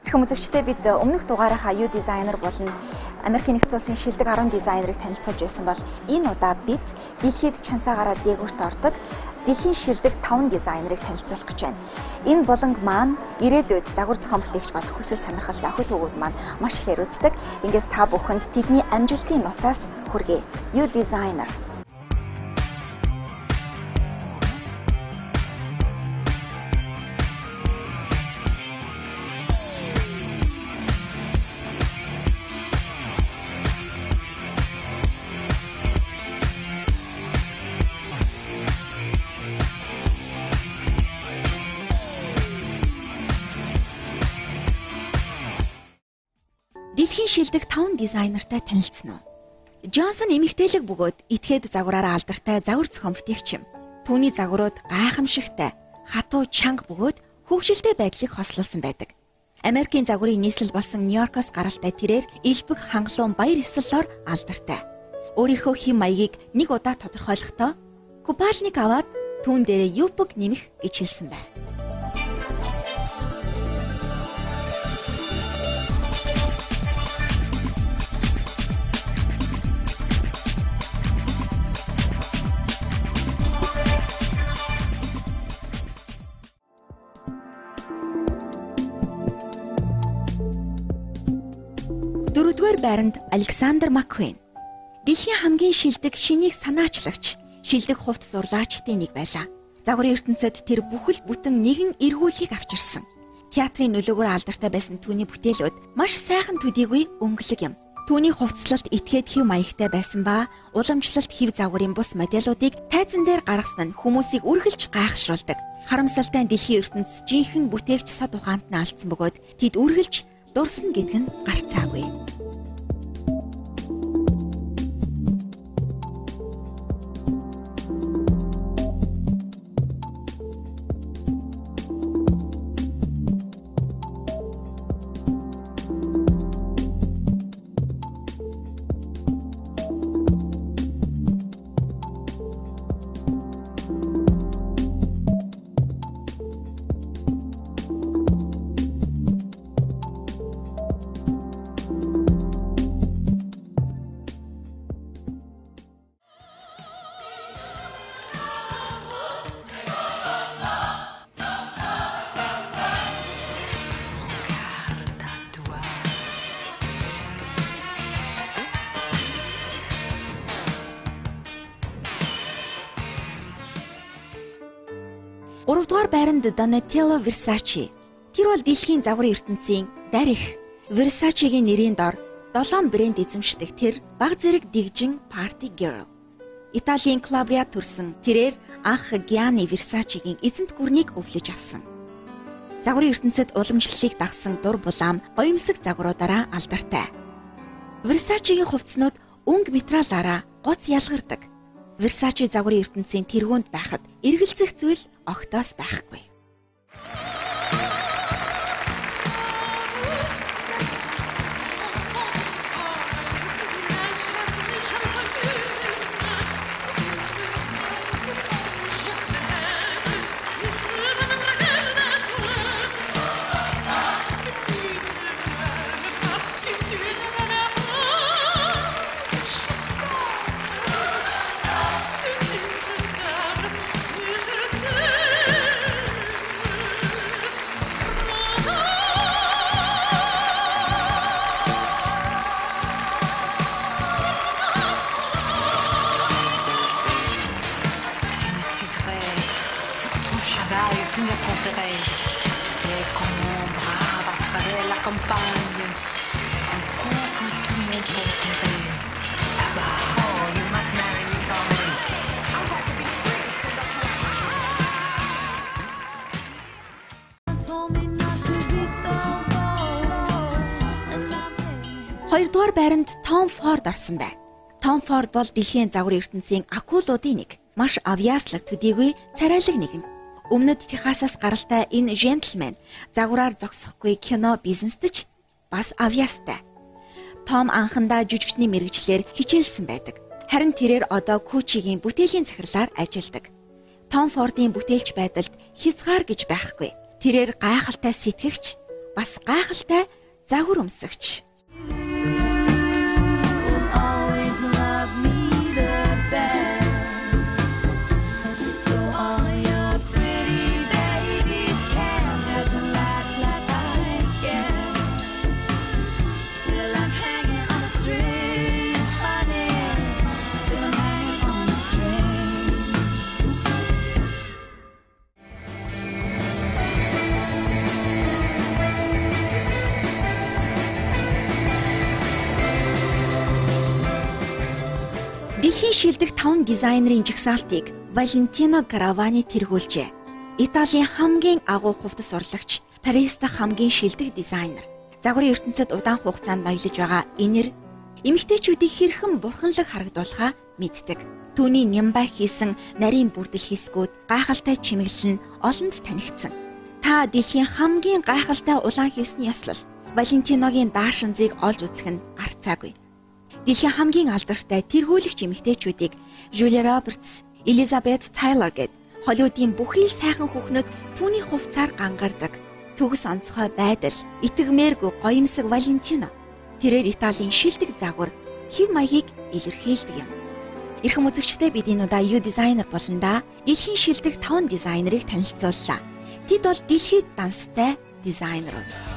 Хэрхэн үзэгчдээ бид өмнөх дугаарынхаа U Designer болон Америкийн нэгдсэн улсын шилдэг 10 дизайнерыг танилцуулж байсан бол энэ удаа бид дэлхийд чансаагараа дээгүүрт ордог дэлхийн шилдэг 5 дизайнерыг танилцуулах гэж байна. Энэ болонг маань ирээдүйд загвар зохион бүтээгч болох хүсэл сонирхолтой охид хүүгүүд маань маш ихээр үздэг. Ингээд та бүхэнд тэдний амжилтын нуцаас хүргэе. U Designer. Дэлхийн шилдэг 5 дизайнертай танилцсан уу? Джонсон эмэгтэйлэг бөгөөд этгээд загвараараа алдартай загвар зохион бүтээгч юм. Түүний загварууд гайхамшигтай, хатуу чанга бөгөөд хөвгөлтэй байдлыг хослуулсан байдаг. Америкийн загварын нийслэл болсон Нью-Йоркоос гаралтай тэрээр элбэг хангалуун баяр ёслолоор алдартай. Өөрийнхөө хэм маягийг нэг удаа тодорхойлохдоо купальник аваад түүн дээрээ юбг нэмэх гэж хэлсэн байна. Дөрөвдүгээр байранд Александр Маккуин. Дэлхийн хамгийн шилдэг шинийг санаачлагч, шилдэг хувцс зурлаачдын нэг байлаа. Загварын ертөнцид тэр бүхэл бүтэн нэгэн эргүүлгийг авчирсан. Театрын нөлөөгөөр алдартай байсан түүний бүтээлүүд маш сайхан төдийгүй өнгөлөг юм. Түүний хувцлалт этгээд хэв маягтай байсан ба уламжлалт хэв загварын бус модельуудыг тайзан дээр гаргасан нь хүмүүсийг үргэлж гайхшруулдаг. Харамсалтай дэлхийн ертөнц жинхэнэ бүтээгч сад ухаанд нь алдсан бөгөөд тэд үргэлж дурсан гэдэг нь гарцаагүй. Гуравдугаар байранд Donatella Versace. Тэр бол дэлхийн загварын ертөнцийн дарих. Versace-гийн нэрийн дор 7 брэнд эзэмшдэг тэр баг зэрэг дэгжин party girl. Италийн Calabria төрсэн тэрээр анх Gianni Versace-гийн эзэнт гүрнийг өвлөж авсан. Загварын ертөнцид уламжлалыг дагсан дур булаам гоёмсог загваруудаараа алдартай. Versace-гийн хувцснууд өнгө материалаараа гоц ялгардаг. Versace загварын ертөнцийн тэргуунд байхад эргэлзэх зүйл огтоос байхгүй. Хоёрдугаар байранд Tom Ford орсон байна. Tom Ford бол дэлхийн загварын ертөнцийн акулуудын нэг. Маш авьяаслаг төдийгүй царайлаг нэгэн. Өмнөд Техасаас гаралтай энэ gentleman загвараар зогсохгүй кино бизнест ч бас авьяастай. Том анхандаа жүжигчний мэргэжлэр хичээлсэн байдаг. Харин тэрээр одоо Gucci-гийн бүтээлийн захирлаар ажилладаг. Tom Ford-ийн бүтээлч байдалд хязгаар гэж байхгүй. Тэрээр гайхалтай сэтгэгч, бас гайхалтай загвар өмсөгч. Дэлхийн шилдэг 5 дизайнерын жагсаалтыг Валентино Гаравани тэргүүлжээ. Италийн хамгийн агуу хувцас урлагч, Парис дахь хамгийн шилдэг дизайнер. Загварын ертөнцид удаан хугацаанд ноёлж байгаа энэр эмэгтэйчүүдийг хэрхэн бурханлаг харагдуулахаа мэддэг. Түүний нямбай хийсэн нарийн бүрдэл хэсгүүд, гайхалтай чимэглэл нь олонд танигдсан. Та дэлхийн хамгийн гайхалтай улаан хийсний яслал Валентиногийн даашинзыг олж үзэх нь арцаагүй. Дэлхийн хамгийн алдартай тэргүүлэгч эмэгтэйчүүдийг Жюли Робертс, Элизабет Тайлор гээд Холливуудын бүхий л сайхан хүүхнүүд түүний хувцаар гангардаг. Төгс онцгой байдал, итгэмээргүй гоёмсог Валентино. Тэрээр Италийн шилдэг загвар, хэв маягийг илэрхийлдэг юм. Эрхэм үзэгчдээ бид энэ удаа юу дизайнер болондоо дэлхийн шилдэг 5 дизайнерыг танилцууллаа. Тэд бол дэлхийд данстай дизайнерууд.